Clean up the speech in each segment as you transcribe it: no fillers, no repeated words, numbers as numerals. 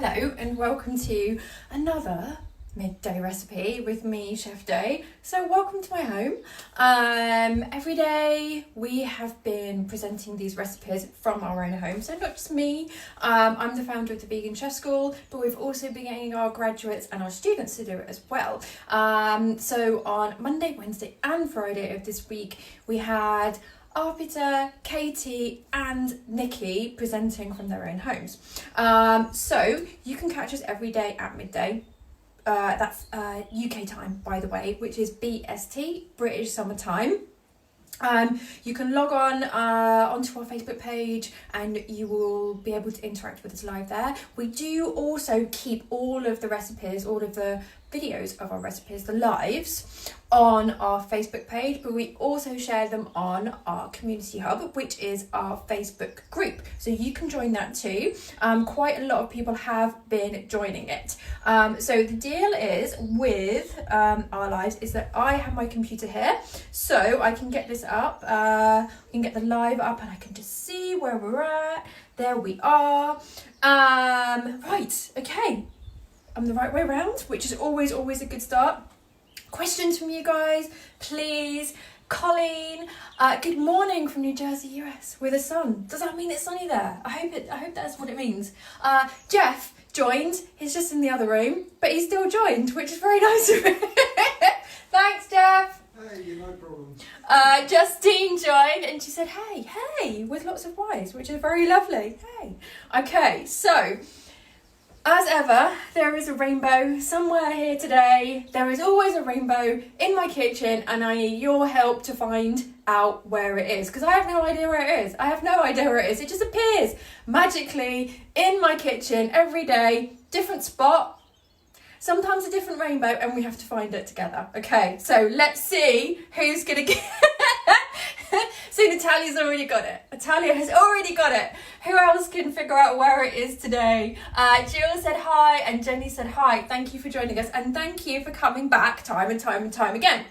Hello and welcome to another midday recipe with me, Chef Day. So welcome to my home. Every day we have been presenting these recipes from our own home. So not just me, I'm the founder of the Vegan Chef School, but we've also been getting our graduates and our students to do it as well. So on Monday, Wednesday and Friday of this week, we had Arpita, Katie and Nikki presenting from their own homes. So you can catch us every day at midday. That's UK time, by the way, which is BST, British Summer Time. You can log on onto our Facebook page and you will be able to interact with us live there. We do also keep all of the recipes, all of the videos of our recipes, the lives, on our Facebook page, but we also share them on our community hub, which is our Facebook group. So you can join that too. Quite a lot of people have been joining it. So the deal is with our lives is that I have my computer here, so I can get this up, I can get the live up and I can just see where we're at. There we are. Right, okay. I'm the right way around, which is always a good start. Questions from you guys, please. Colleen, good morning from New Jersey, US, with the sun. Does that mean it's sunny there? I hope that's what it means. Jeff joined. He's just in the other room, but he's still joined, which is very nice of him. Thanks, Jeff. Hey, no problem. Justine joined and she said, hey, with lots of Y's, which is very lovely. Hey. Okay, so as ever, there is a rainbow somewhere here today. There is always a rainbow in my kitchen and I need your help to find out where it is, because I have no idea where it is. It just appears magically in my kitchen every day, different spot, sometimes a different rainbow, and we have to find it together. Okay, so let's see who's gonna get So Natalia's already got it. Natalia has already got it. Who else can figure out where it is today? Jill said hi and Jenny said hi. Thank you for joining us and thank you for coming back time and time again.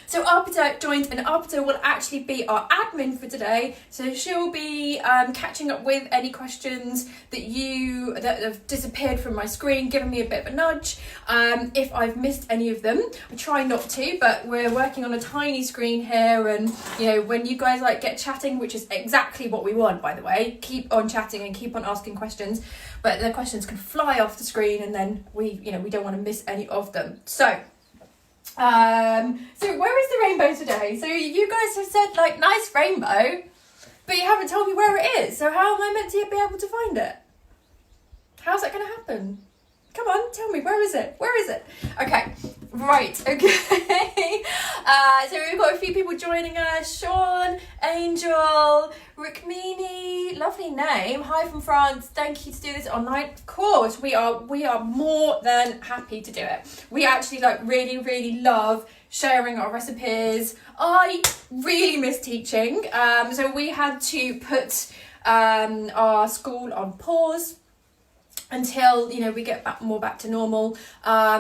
So Arpita joined and Arpita will actually be our admin for today. So she'll be catching up with any questions that have disappeared from my screen, giving me a bit of a nudge. If I've missed any of them, I try not to, but we're working on a tiny screen here and when you guys get chatting, which is exactly what we want, by the way, keep on chatting and keep on asking questions, but the questions can fly off the screen and then we don't want to miss any of them. So where is the rainbow today? So you guys have said nice rainbow, but you haven't told me where it is. So how am I meant to be able to find it? How's that going to happen? Come on, tell me, where is it? Okay, right, okay. So we've got a few people joining us. Sean, Angel, Rukmini, lovely name. Hi from France. Thank you to do this online. Of course, we are more than happy to do it. We actually really love sharing our recipes. I really miss teaching. So we had to put our school on pause until we get back to normal,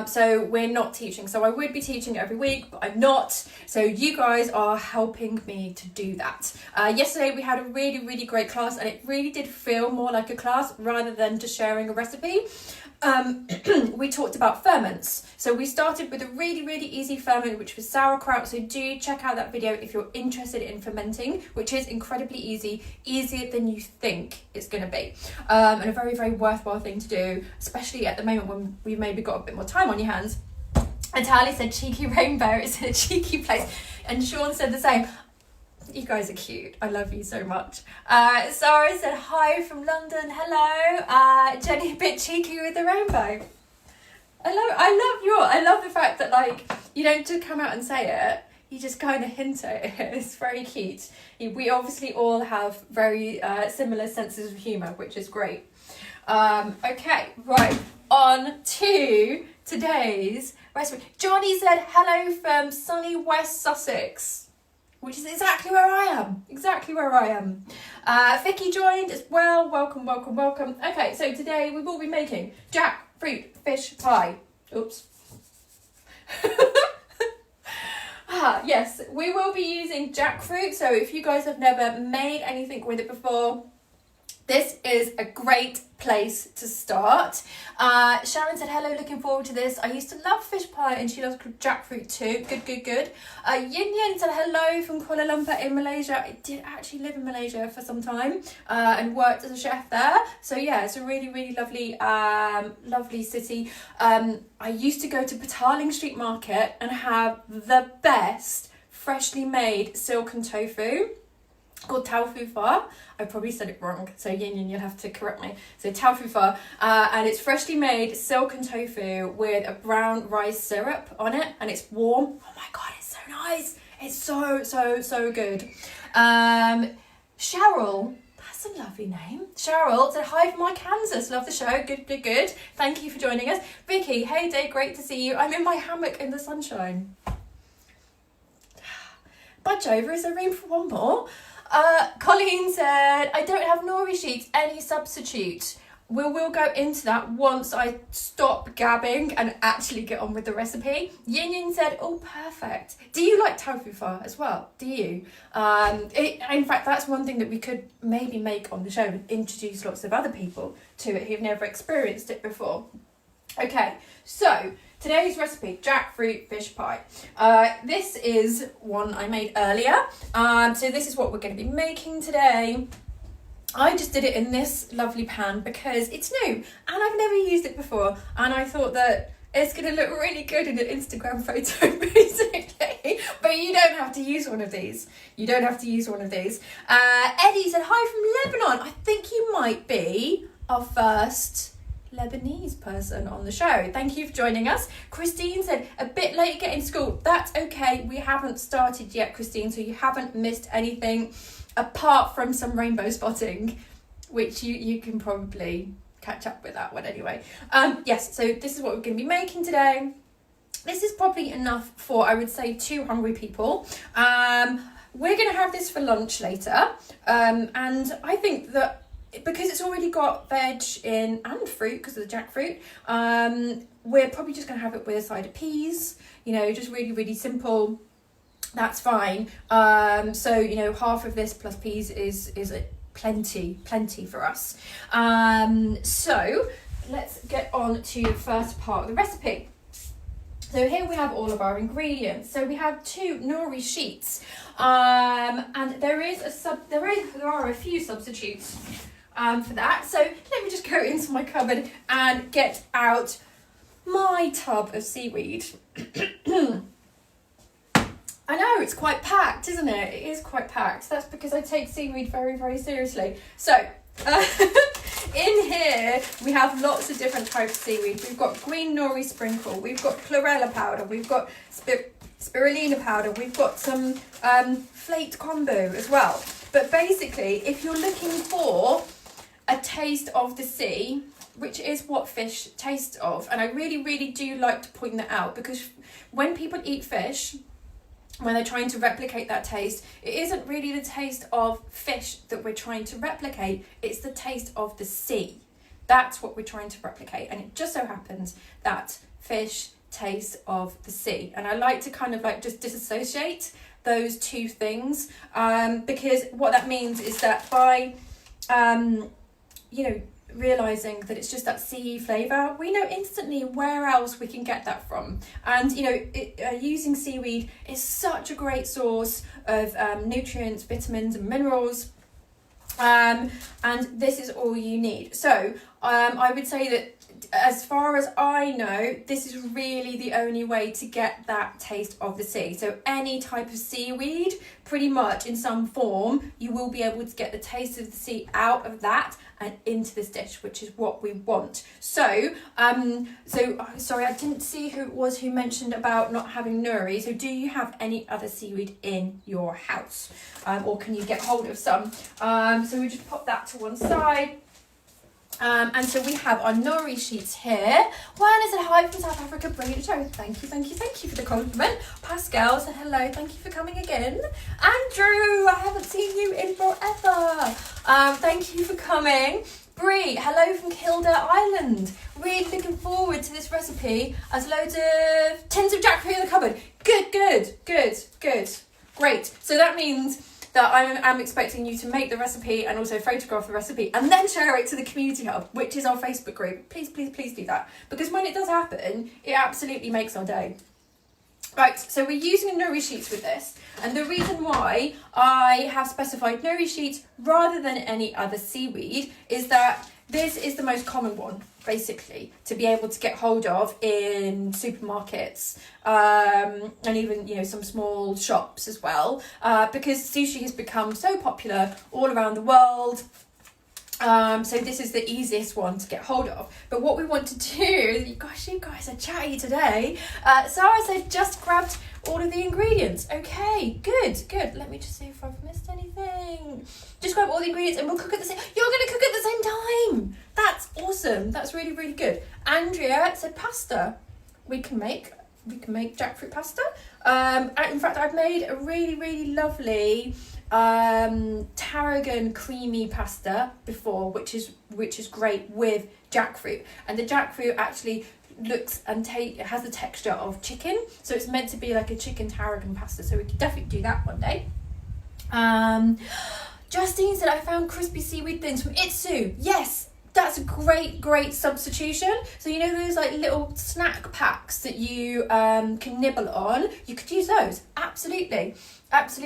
so we're not teaching. So I would be teaching every week, but I'm not, so you guys are helping me to do that. Yesterday we had a really great class and it really did feel more like a class rather than just sharing a recipe. We talked about ferments. So we started with a really easy ferment, which was sauerkraut. So do check out that video if you're interested in fermenting, which is incredibly easy, easier than you think it's going to be, and a very worthwhile thing to do, especially at the moment when we've maybe got a bit more time on your hands. Natalie said cheeky rainbow is in a cheeky place, and Sean said the same. You guys are cute. I love you so much. Sarah said hi from London. Hello. Jenny, a bit cheeky with the rainbow. I love the fact that you don't just come out and say it. You just kind of hint at it. It's very cute. We obviously all have very similar senses of humour, which is great. Okay, right. On to today's recipe. Johnny said hello from sunny West Sussex, which is exactly where I am. Vicky joined as well. Welcome. Okay, so today we will be making jackfruit fish pie. Oops. Yes, we will be using jackfruit. So if you guys have never made anything with it before, this is a great place to start. Sharon said, hello, looking forward to this. I used to love fish pie and she loves jackfruit too. Good. Yin Yin said, hello from Kuala Lumpur in Malaysia. I did actually live in Malaysia for some time and worked as a chef there. So yeah, it's a really lovely, lovely city. I used to go to Petaling Street Market and have the best freshly made silken tofu called tofu pho. I probably said it wrong, so Yin Yin, you'll have to correct me. So tofu pho, and it's freshly made silken tofu with a brown rice syrup on it, and it's warm. Oh my god, it's so nice. It's so good. Cheryl, that's a lovely name. Cheryl said, hi from my Kansas. Love the show. Good. Thank you for joining us. Vicky, hey day, great to see you. I'm in my hammock in the sunshine. Budge over, is there room for one more? Colleen said, I don't have nori sheets, any substitute? We'll go into that once I stop gabbing and actually get on with the recipe. Yin Yin said, oh, perfect. Do you like tofu pho as well? Do you? In fact, that's one thing that we could maybe make on the show and introduce lots of other people to it who've never experienced it before. Okay, so today's recipe, jackfruit fish pie. This is one I made earlier. So this is what we're going to be making today. I just did it in this lovely pan because it's new and I've never used it before. And I thought that it's going to look really good in an Instagram photo, basically. But you don't have to use one of these. Eddie said, hi from Lebanon. I think you might be our first Lebanese person on the show. Thank you for joining us. Christine said, a bit late getting to school. That's okay. We haven't started yet, Christine, so you haven't missed anything apart from some rainbow spotting, which you can probably catch up with that one anyway. Yes, so this is what we're going to be making today. This is probably enough for, I would say, 2 hungry people. We're going to have this for lunch later. And I think that because it's already got veg in and fruit because of the jackfruit, we're probably just going to have it with a side of peas, just really simple. That's fine. So, half of this plus peas is plenty for us. So let's get on to the first part of the recipe. So here we have all of our ingredients. So we have 2 nori sheets, and there are a few substitutes for that. So let me just go into my cupboard and get out my tub of seaweed. I know, it's quite packed, isn't it? It is quite packed. That's because I take seaweed very seriously. So, in here, we have lots of different types of seaweed. We've got green nori sprinkle, we've got chlorella powder, we've got spirulina powder, we've got some flaked kombu as well. But basically, if you're looking for a taste of the sea, which is what fish taste of, and I really do like to point that out, because when people eat fish, when they're trying to replicate that taste, it isn't really the taste of fish that we're trying to replicate, it's the taste of the sea. That's what we're trying to replicate, and it just so happens that fish tastes of the sea. And I like to kind of like just disassociate those two things, because what that means is that by realizing that it's just that sea flavour, we know instantly where else we can get that from. And using seaweed is such a great source of nutrients, vitamins and minerals, and this is all you need. So I would say that as far as I know, this is really the only way to get that taste of the sea. So any type of seaweed, pretty much in some form, you will be able to get the taste of the sea out of that and into this dish, which is what we want. So, sorry, I didn't see who it was who mentioned about not having nori. So do you have any other seaweed in your house? Or can you get hold of some? So we just pop that to one side. And so we have our nori sheets here. Juana said hi from South Africa, brilliant show. Thank you for the compliment. Pascal said hello, thank you for coming again. Andrew, I haven't seen you in forever. Thank you for coming. Brie, hello from Kilda Island. Really looking forward to this recipe. As loads of tins of jackfruit in the cupboard. Good. Great. So that means that I'm expecting you to make the recipe and also photograph the recipe and then share it to the community hub, which is our Facebook group. Please, please, please do that, because when it does happen, it absolutely makes our day. Right, so we're using nori sheets with this, and the reason why I have specified nori sheets rather than any other seaweed is that this is the most common one, basically, to be able to get hold of in supermarkets, and even, you know, some small shops as well, because sushi has become so popular all around the world. So this is the easiest one to get hold of. But what we want to do, gosh, you guys are chatty today. Sarah said just grabbed all of the ingredients. Okay, good. Let me just see if I've missed anything. Just grab all the ingredients and we'll cook at the same. You're going to cook at the same time. That's awesome. That's really, really good. Andrea said pasta. We can make jackfruit pasta. In fact, I've made a really, really lovely tarragon creamy pasta before, which is great with jackfruit, and the jackfruit actually looks and has the texture of chicken, so it's meant to be like a chicken tarragon pasta, so we could definitely do that one day. Justine said I found crispy seaweed thins from Itsu. Yes, that's a great substitution. So you know those like little snack packs that you can nibble on, you could use those. Absolutely. Okay,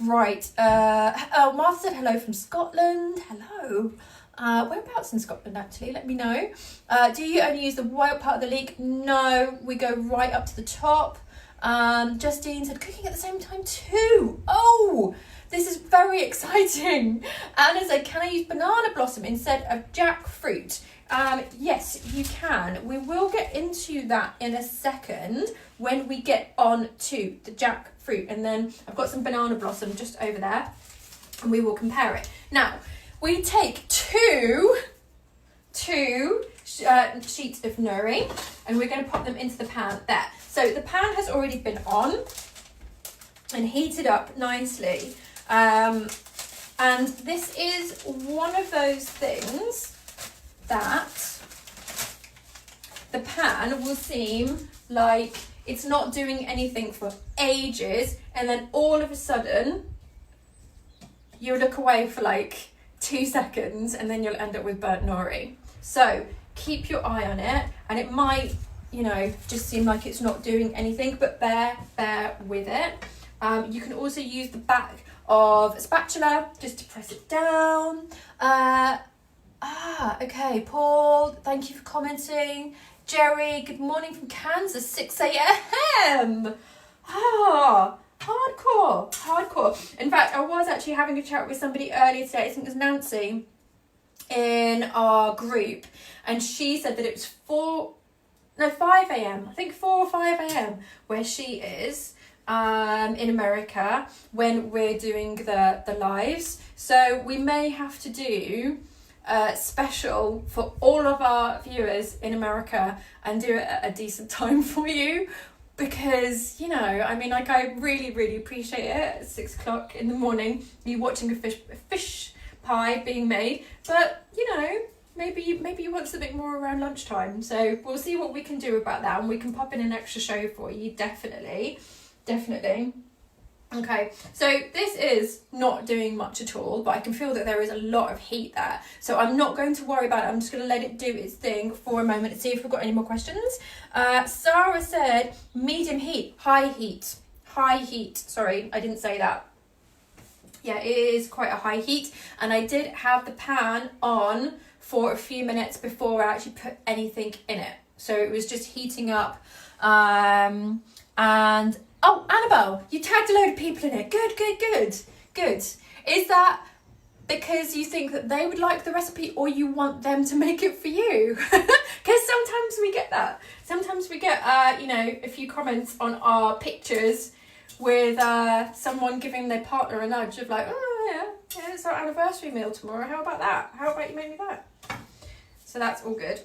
right. Martha said hello from Scotland. Hello. Whereabouts in Scotland, actually? Let me know. Do you only use the white part of the leek? No, we go right up to the top. Justine said cooking at the same time too. Oh, this is very exciting. Anna said, can I use banana blossom instead of jackfruit? Yes, you can. We will get into that in a second when we get on to the jackfruit. And then I've got some banana blossom just over there and we will compare it. Now, we take two sheets of nori and we're going to pop them into the pan there. So the pan has already been on and heated up nicely. And this is one of those things that the pan will seem like it's not doing anything for ages, and then all of a sudden you'll look away for like 2 seconds and then you'll end up with burnt nori. So keep your eye on it, and it might, you know, just seem like it's not doing anything, but bear with it. You can also use the back of a spatula just to press it down. Okay, Paul, thank you for commenting. Jerry, good morning from Kansas, 6 a.m. Hardcore. In fact, I was actually having a chat with somebody earlier today, I think it was Nancy, in our group, and she said that it was 5 a.m. I think 4 or 5 a.m. where she is in America when we're doing the lives. So we may have to do special for all of our viewers in America and do it at a decent time for you, because, you know, I mean, like, I really appreciate it at 6 o'clock in the morning, you watching a fish pie being made, but, you know, maybe you want something more around lunchtime. So we'll see what we can do about that, and we can pop in an extra show for you, definitely. Okay, so this is not doing much at all, but I can feel that there is a lot of heat there. So I'm not going to worry about it. I'm just going to let it do its thing for a moment and see if we've got any more questions. Sarah said medium heat, high heat. Sorry, I didn't say that. Yeah, it is quite a high heat. And I did have the pan on for a few minutes before I actually put anything in it. So it was just heating up. And oh, Annabelle, you tagged a load of people in it. Good. Is that because you think that they would like the recipe, or you want them to make it for you? Because sometimes we get that. Sometimes we get, a few comments on our pictures with someone giving their partner a nudge of like, oh yeah, it's our anniversary meal tomorrow. How about that? How about you make me that? So that's all good.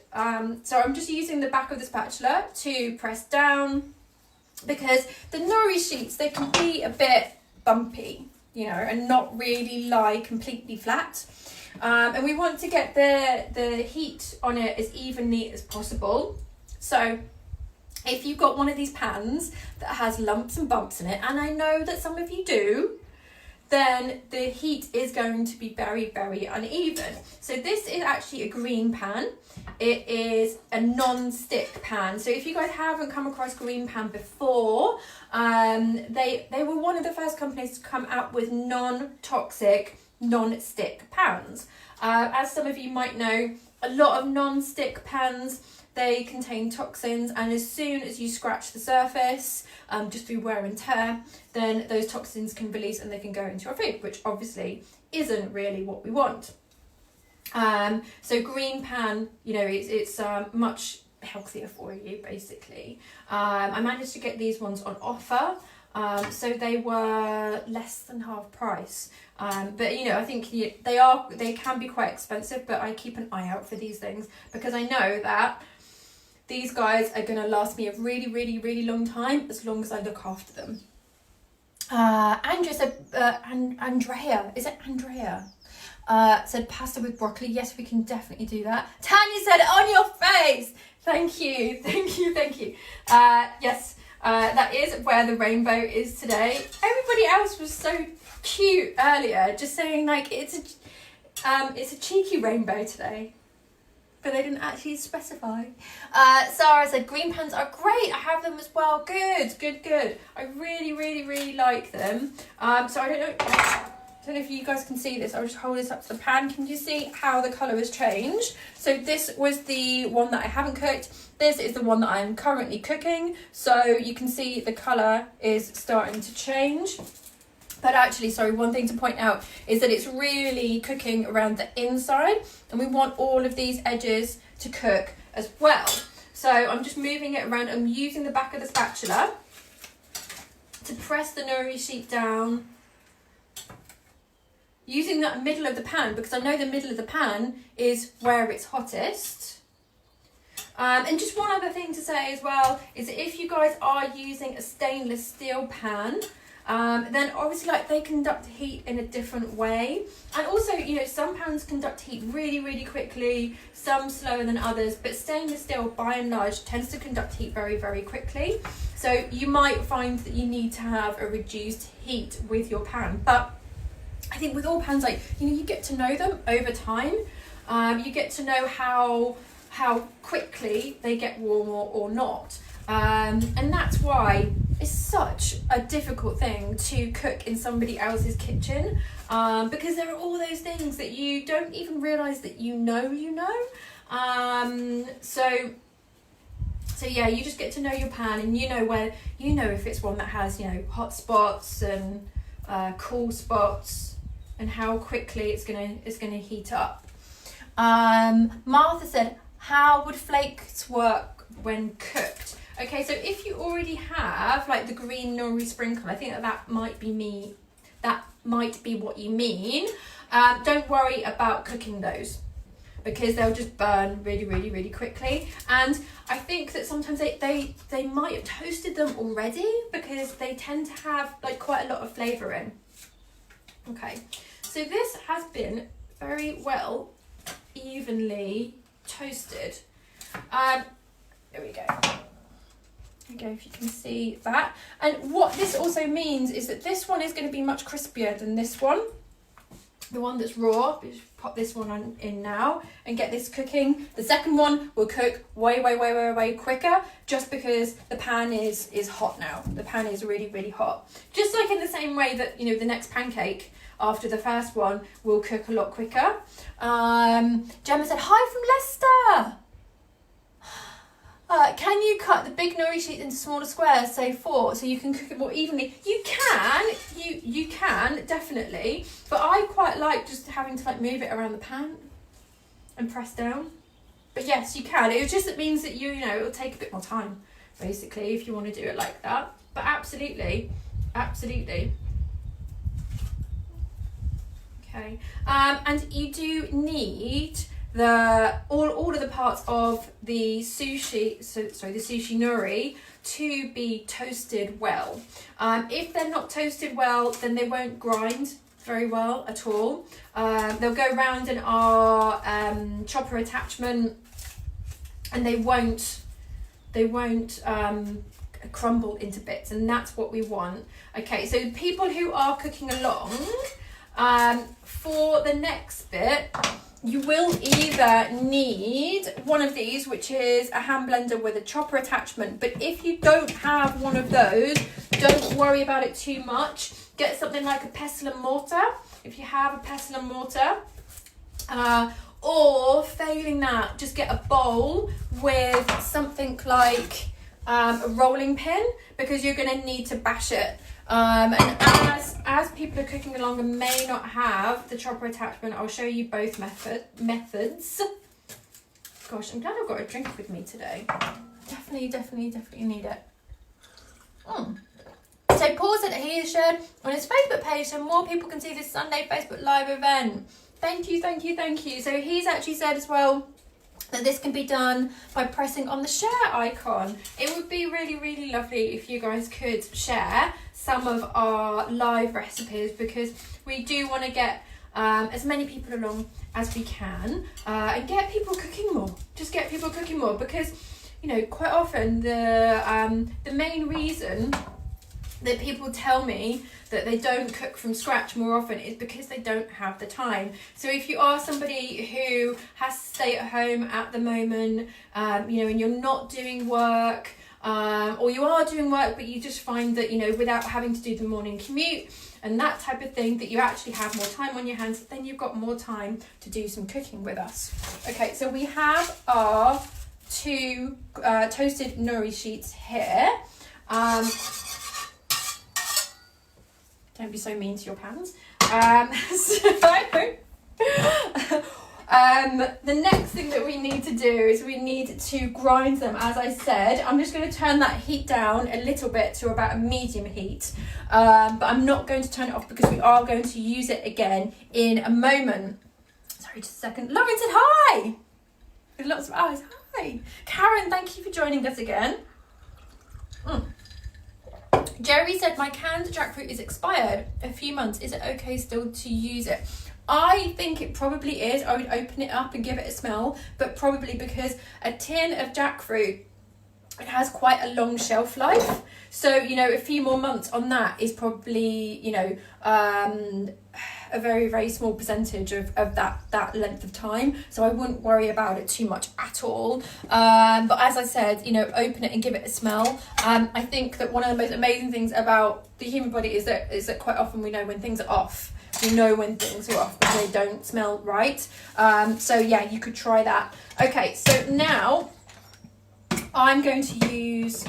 So I'm just using the back of the spatula to press down, because the nori sheets, they can be a bit bumpy, you know, and not really lie completely flat. And we want to get the heat on it as evenly as possible. So if you've got one of these pans that has lumps and bumps in it, and I know that some of you do, then the heat is going to be very, very uneven. So this is actually a green pan. It is a non-stick pan. So if you guys haven't come across green pan before, they were one of the first companies to come out with non-toxic, non-stick pans. As some of you might know, a lot of non-stick pans, they contain toxins, and as soon as you scratch the surface, just through wear and tear, then those toxins can release and they can go into your food, which obviously isn't really what we want. So green pan, you know, it's much healthier for you, basically. I managed to get these ones on offer, so they were less than half price. But you know, I think they can be quite expensive, but I keep an eye out for these things because I know that these guys are going to last me a really, really, really long time, as long as I look after them. Andrea said, Andrea, is it Andrea? Said pasta with broccoli. Yes, we can definitely do that. Tanya said, on your face. Thank you, thank you, thank you. Yes, that is where the rainbow is today. Everybody else was so cute earlier, just saying like it's a cheeky rainbow today. But they didn't actually specify. Sarah said, green pans are great. I have them as well. Good, good, good. I really, really, really like them. So I don't know if you guys can see this. I'll just hold this up to the pan. Can you see how the colour has changed? So this was the one that I haven't cooked. This is the one that I'm currently cooking. So you can see the colour is starting to change. But actually, sorry, one thing to point out is that it's really cooking around the inside, and we want all of these edges to cook as well. So I'm just moving it around. I'm using the back of the spatula to press the nori sheet down, using that middle of the pan, because I know the middle of the pan is where it's hottest. And just one other thing to say as well is that if you guys are using a stainless steel pan, then obviously like they conduct heat in a different way, and also, you know, some pans conduct heat really, really quickly, some slower than others, but stainless steel by and large tends to conduct heat very, very quickly. So you might find that you need to have a reduced heat with your pan, but I think with all pans, like, you know, you get to know them over time. You get to know how quickly they get warm or not. And that's why it's such a difficult thing to cook in somebody else's kitchen, because there are all those things that you don't even realise that you know. So yeah, you just get to know your pan, and you know if it's one that has, you know, hot spots and cool spots, and how quickly it's gonna heat up. Martha said, how would flakes work when cooked? Okay, so if you already have like the green nori sprinkle, I think that might be what you mean. Don't worry about cooking those, because they'll just burn really, really, really quickly. And I think that sometimes they might have toasted them already, because they tend to have like quite a lot of flavour in. Okay, so this has been very well evenly toasted. There we go. If you can see that. And what this also means is that this one is going to be much crispier than this one. The one that's raw, just pop this one in now and get this cooking. The second one will cook way quicker, just because the pan is hot now. The pan is really, really hot. Just like in the same way that, you know, the next pancake after the first one will cook a lot quicker. Gemma said, hi from Leicester. Can you cut the big nori sheet into smaller squares, say 4, so you can cook it more evenly? You can definitely, but I quite like just having to like move it around the pan and press down. But yes, you can. It just means that you know, it'll take a bit more time, basically, if you want to do it like that. But absolutely. Okay, and you do need all of the parts of the sushi, the sushi nori, to be toasted well. If they're not toasted well, then they won't grind very well at all. They'll go round in our chopper attachment, and they won't they won't crumble into bits, and that's what we want. Okay, so people who are cooking along, for the next bit, you will either need one of these, which is a hand blender with a chopper attachment, but if you don't have one of those, don't worry about it too much. Get something like a pestle and mortar, if you have a pestle and mortar, or failing that, just get a bowl with something like a rolling pin, because you're going to need to bash it. And as people are cooking along and may not have the chopper attachment, I'll show you both methods. Gosh, I'm glad I've got a drink with me today. Definitely need it. So Paul said that he has shared on his Facebook page so more people can see this Sunday Facebook Live event. Thank you. So he's actually said as well that this can be done by pressing on the share icon. It would be really lovely if you guys could share some of our live recipes, because we do want to get as many people along as we can, and get people cooking more. Just get people cooking more, because you know, quite often the main reason that people tell me that they don't cook from scratch more often is because they don't have the time. So if you are somebody who has to stay at home at the moment, you know, and you're not doing work, or you are doing work but you just find that, you know, without having to do the morning commute and that type of thing, that you actually have more time on your hands, then you've got more time to do some cooking with us. Okay, so we have our 2 toasted nori sheets here. Don't be so mean to your pans. The next thing that we need to do is we need to grind them. As I said, I'm just going to turn that heat down a little bit to about a medium heat. But I'm not going to turn it off because we are going to use it again in a moment. Sorry, just a second. Lauren said hi. With lots of eyes. Hi. Karen, thank you for joining us again. Jerry said, my canned jackfruit is expired a few months. Is it okay still to use it? I think it probably is. I would open it up and give it a smell, but probably because a tin of jackfruit, it has quite a long shelf life. So, you know, a few more months on that is probably, you know, a very small percentage of that length of time. So I wouldn't worry about it too much at all. But as I said, you know, open it and give it a smell. I think that one of the most amazing things about the human body is that quite often we know when things are off. We know when things are off because they don't smell right. So yeah, you could try that. Okay, so now I'm going to use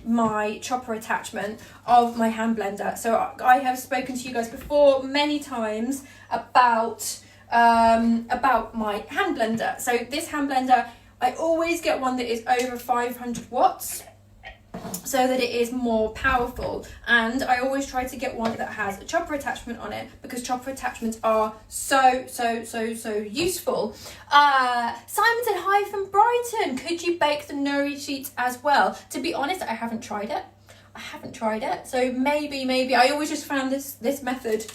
my chopper attachment of my hand blender. So I have spoken to you guys before many times about my hand blender. So this hand blender, I always get one that is over 500 watts so that it is more powerful, and I always try to get one that has a chopper attachment on it because chopper attachments are so useful. Simon said hi from Brighton. Could you bake the nori sheets as well? To be honest, I haven't tried it. So maybe I always just found this method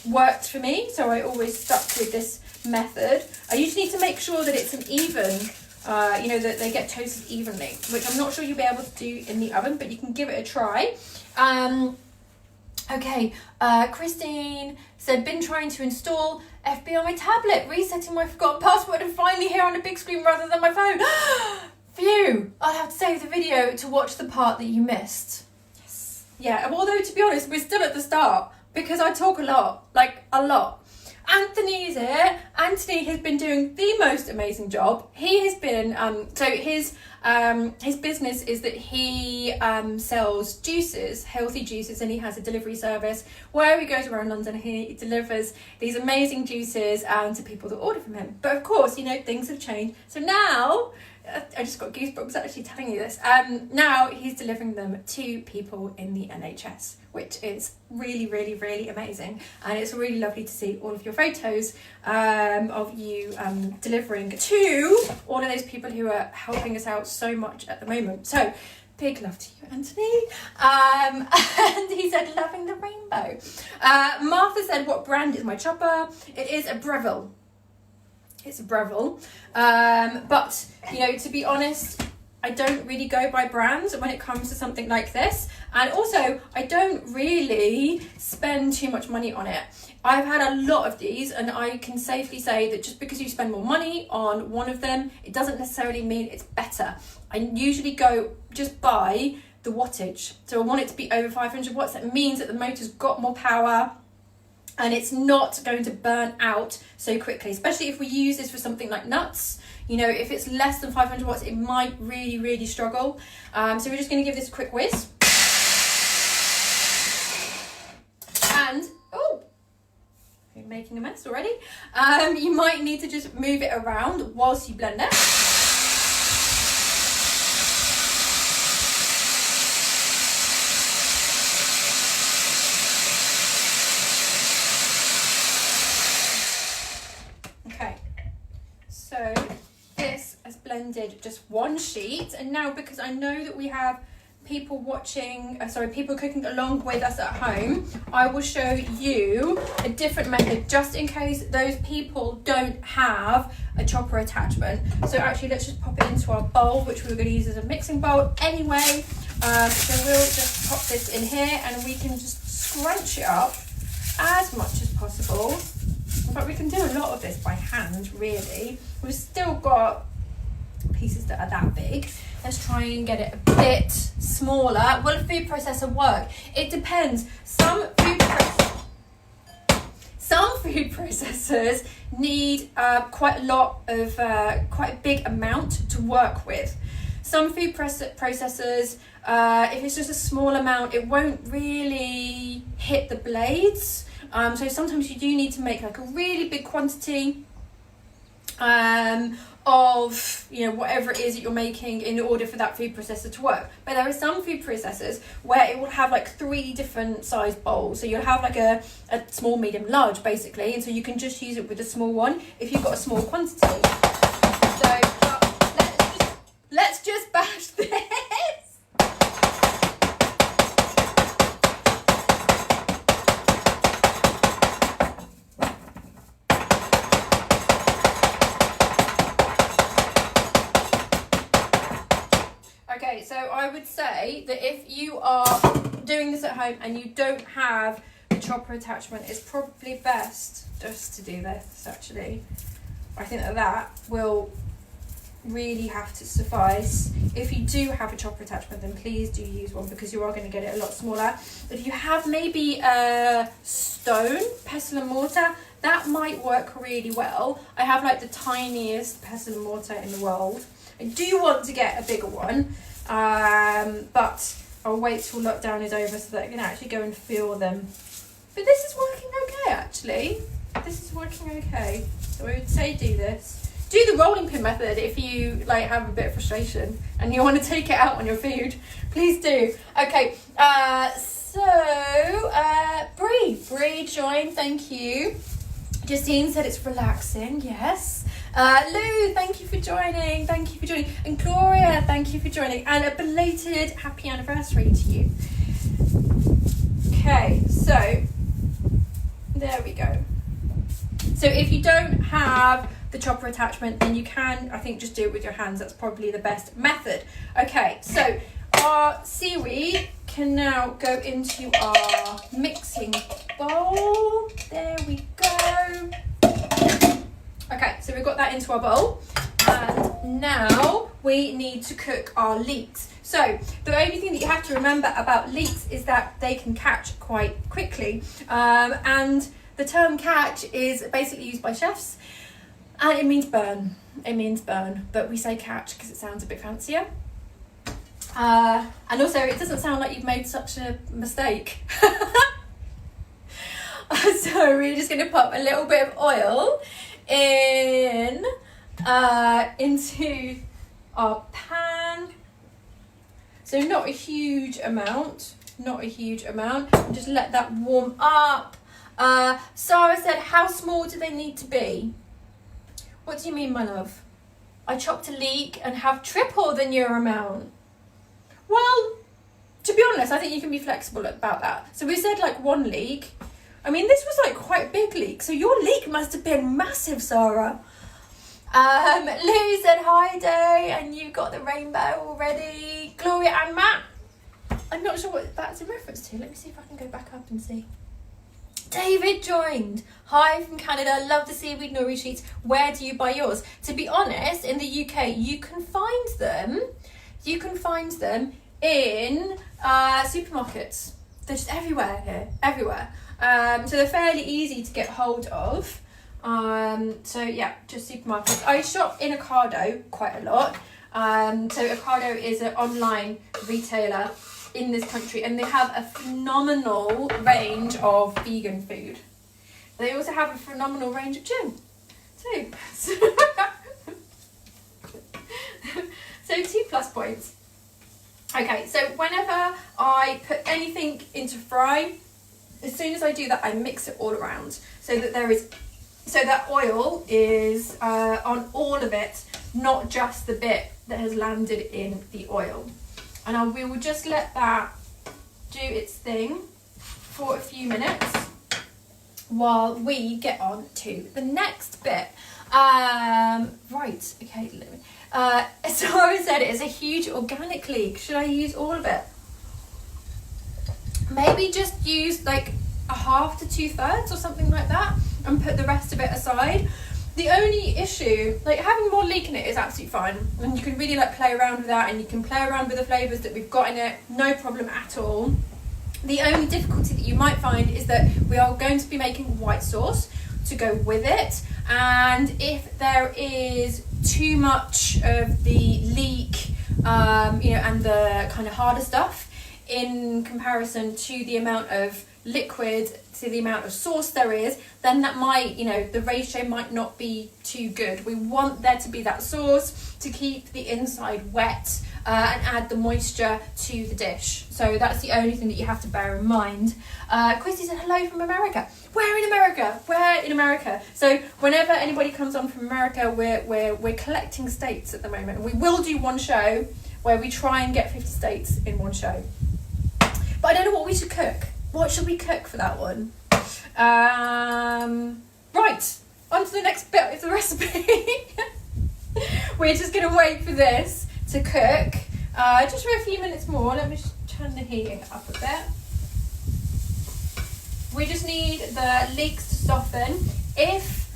worked for me, so I always stuck with this method. I usually need to make sure that it's an even, you know, that they get toasted evenly, which I'm not sure you'll be able to do in the oven, but you can give it a try. Okay, Christine said, been trying to install FB on my tablet, resetting my forgotten password, and finally here on a big screen rather than my phone. Phew! I'll have to save the video to watch the part that you missed. Yes. Yeah, although to be honest, we're still at the start because I talk a lot, like a lot. Anthony is here. Anthony has been doing the most amazing job. He has been, so his business is that he sells juices, healthy juices, and he has a delivery service where he goes around London and he delivers these amazing juices to people that order from him. But of course, you know, things have changed. So now, I just got goosebumps actually telling you this. Now he's delivering them to people in the NHS, which is really amazing. And it's really lovely to see all of your photos of you delivering to all of those people who are helping us out so much at the moment. So big love to you, Anthony. And he said, loving the rainbow. Martha said, what brand is my chopper? It is a Breville. It's a Breville. But, you know, to be honest, I don't really go by brands when it comes to something like this. And also, I don't really spend too much money on it. I've had a lot of these, and I can safely say that just because you spend more money on one of them, it doesn't necessarily mean it's better. I usually go just by the wattage. So I want it to be over 500 watts. That means that the motor's got more power and it's not going to burn out so quickly, especially if we use this for something like nuts. You know, if it's less than 500 watts, it might really struggle. So we're just going to give this a quick whiz. And, oh, you're making a mess already. You might need to just move it around whilst you blend it. Okay, so this has blended just one sheet, and now because I know that we have people watching, people cooking along with us at home, I will show you a different method just in case those people don't have a chopper attachment. So actually, let's just pop it into our bowl, which we were going to use as a mixing bowl anyway. So we'll just pop this in here and we can just scrunch it up as much as possible. In fact, we can do a lot of this by hand, really. We've still got pieces that are that big. Let's try and get it a bit smaller. Will a food processor work? It depends. Some food processors need quite a big amount to work with. Some food processors, if it's just a small amount, it won't really hit the blades. So sometimes you do need to make like a really big quantity of, you know, whatever it is that you're making in order for that food processor to work. But there are some food processors where it will have like 3 different size bowls. So you'll have like a small, medium, large basically, and so you can just use it with a small one if you've got a small quantity. So let's just bash this. Okay, so I would say that if you are doing this at home and you don't have a chopper attachment, it's probably best just to do this, actually. I think that will really have to suffice. If you do have a chopper attachment, then please do use one because you are going to get it a lot smaller. If you have maybe a stone pestle and mortar, that might work really well. I have like the tiniest pestle and mortar in the world. I do want to get a bigger one, but I'll wait till lockdown is over so that I can actually go and feel them. But this is working okay, actually. This is working okay. So I would say do this. Do the rolling pin method if you like have a bit of frustration and you want to take it out on your food. Please do. Okay, Bree joined, thank you. Justine said it's relaxing, yes. Lou, thank you for joining. And Gloria, thank you for joining. And a belated happy anniversary to you. Okay, so there we go. So if you don't have the chopper attachment, then you can, I think, just do it with your hands. That's probably the best method. Okay, so our seaweed can now go into our mixing bowl. There we go. Okay, so we've got that into our bowl, and now we need to cook our leeks. So the only thing that you have to remember about leeks is that they can catch quite quickly, and the term catch is basically used by chefs, and it means burn. But we say catch because it sounds a bit fancier. And also it doesn't sound like you've made such a mistake. So we're just going to pop a little bit of oil into our pan. So not a huge amount, and just let that warm up. Sarah said, how small do they need to be? What do you mean, my love? I chopped a leek and have triple the new amount. Well, to be honest, I think you can be flexible about that. So we said like 1 leek. I mean, this was like quite a big leek, so your leek must have been massive, Sarah. Lou said hi day, and you got the rainbow already. Gloria and Matt. I'm not sure what that's in reference to. Let me see if I can go back up and see. David joined. Hi from Canada. Love the seaweed nori sheets. Where do you buy yours? To be honest, in the UK, you can find them. You can find them in supermarkets. They're just everywhere here, everywhere. So they're fairly easy to get hold of. So yeah, just supermarkets. I shop in Ocado quite a lot. So Ocado is an online retailer in this country, and they have a phenomenal range of vegan food. They also have a phenomenal range of gin too. So 2+ points. Okay, so whenever I put anything into fry, as soon as I do that, I mix it all around so that oil is on all of it, not just the bit that has landed in the oil. And we will just let that do its thing for a few minutes while we get on to the next bit. Right, okay. Sarah said it is a huge organic leek. Should I use all of it? Maybe just use like a half to 2/3 or something like that, and put the rest of it aside. The only issue, like having more leek in it is absolutely fine, and you can really like play around with that, and you can play around with the flavours that we've got in it, no problem at all. The only difficulty that you might find is that we are going to be making white sauce to go with it, and if there is too much of the leek, and the kind of harder stuff in comparison to the amount of liquid to the amount of sauce there is, then that might, the ratio might not be too good. We want there to be that sauce to keep the inside wet and add the moisture to the dish. So that's the only thing that you have to bear in mind. Christy said hello from America. Where in America? Where in America? So whenever anybody comes on from America, we're collecting states at the moment. We will do one show where we try and get 50 states in one show. But I don't know what we should cook. What should we cook for that one? Right, on to the next bit of the recipe. We're just going to wait for this to cook just for a few minutes more. Let me just turn the heating up a bit. We just need the leeks to soften. If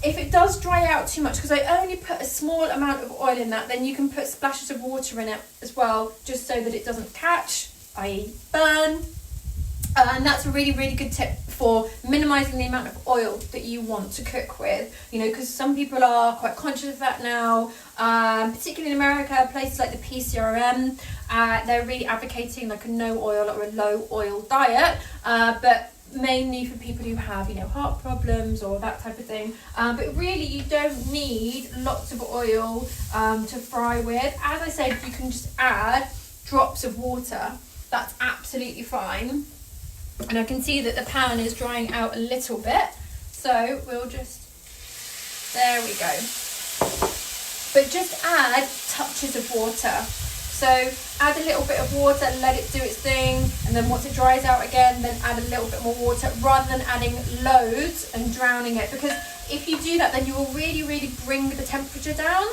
it does dry out too much, because I only put a small amount of oil in that, then you can put splashes of water in it as well, just so that it doesn't catch, i.e. burn. And that's a really, really good tip for minimising the amount of oil that you want to cook with. Because some people are quite conscious of that now, particularly in America, places like the PCRM, they're really advocating like a no oil or a low oil diet, but mainly for people who have, heart problems or that type of thing. But really, you don't need lots of oil to fry with. As I said, you can just add drops of water. That's absolutely fine. And I can see that the pan is drying out a little bit, so we'll just, there we go. But just add touches of water. So add a little bit of water, let it do its thing, and then once it dries out again, then add a little bit more water, rather than adding loads and drowning it. Because if you do that, then you will really, really bring the temperature down,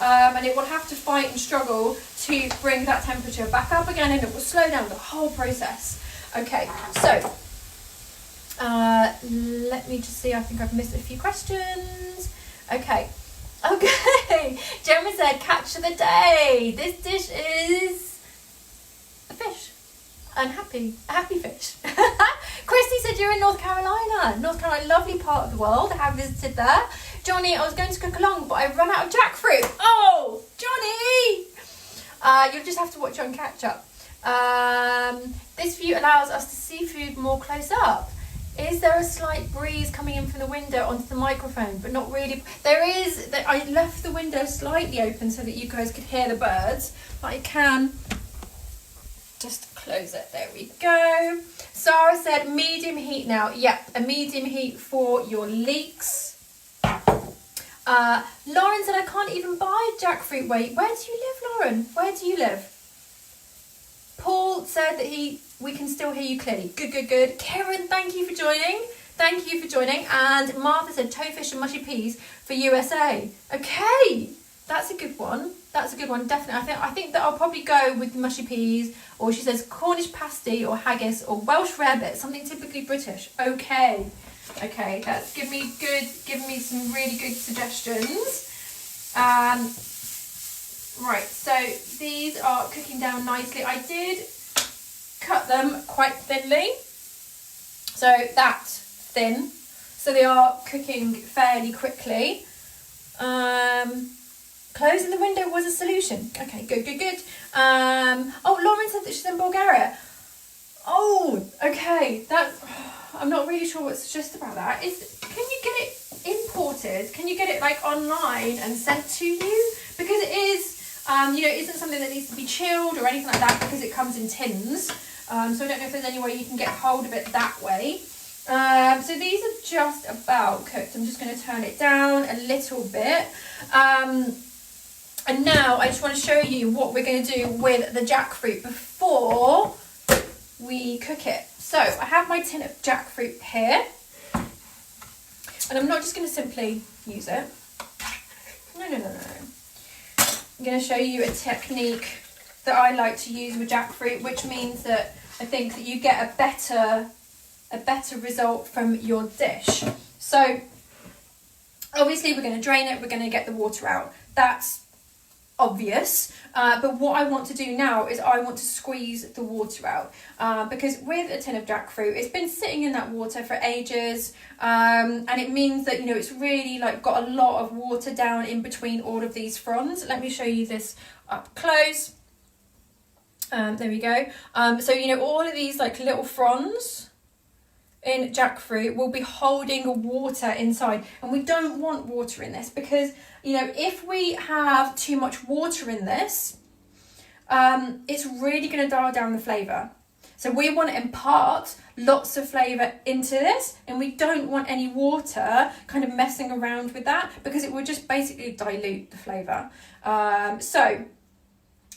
and it will have to fight and struggle to bring that temperature back up again, and it will slow down the whole process. Okay, so let me just see, I think I've missed a few questions. Okay, Gemma said catch of the day. This dish is a fish, a happy fish. Christy said you're in North Carolina, lovely part of the world. I have visited there. Johnny, I was going to cook along, but I ran out of jackfruit. Oh, Johnny! You'll just have to watch on catch up. This view allows us to see food more close up. Is there a slight breeze coming in from the window onto the microphone, but not really? There is. I left the window slightly open so that you guys could hear the birds, but I can just close it. There we go. Sarah said medium heat now. Yep, a medium heat for your leeks. Lauren said I can't even buy jackfruit. Wait, where do you live, Lauren? Where do you live? Paul said that we can still hear you clearly. Good. Karen, thank you for joining. Thank you for joining. And Martha said toadfish and mushy peas for USA. Okay, that's a good one. That's a good one, definitely. I think that I'll probably go with the mushy peas, or she says Cornish pasty or haggis or Welsh rarebit, something typically British. Okay, that's giving me some really good suggestions. Right, so these are cooking down nicely. I did cut them quite thinly, so that's thin, so they are cooking fairly quickly. Closing the window was a solution. Okay, good. Oh, Lauren said that she's in Bulgaria. Oh, okay. I'm not really sure what's just about that. Can you get it imported? Can you get it like online and sent to you? Because it is, it isn't something that needs to be chilled or anything like that, because it comes in tins. So I don't know if there's any way you can get hold of it that way. So these are just about cooked. I'm just going to turn it down a little bit. And now I just want to show you what we're going to do with the jackfruit before we cook it. So I have my tin of jackfruit here, and I'm not just going to simply use it. No. I'm going to show you a technique that I like to use with jackfruit, which means that I think that you get a better result from your dish. So obviously we're going to drain it, we're going to get the water out. That's obvious, but what I want to do now is I want to squeeze the water out, because with a tin of jackfruit, it's been sitting in that water for ages, and it means that it's really like got a lot of water down in between all of these fronds. Let me show you this up close. There we go. So all of these like little fronds in jackfruit will be holding water inside, and we don't want water in this, because if we have too much water in this, it's really going to dial down the flavour. So we want to impart lots of flavour into this, and we don't want any water kind of messing around with that, because it will just basically dilute the flavour. So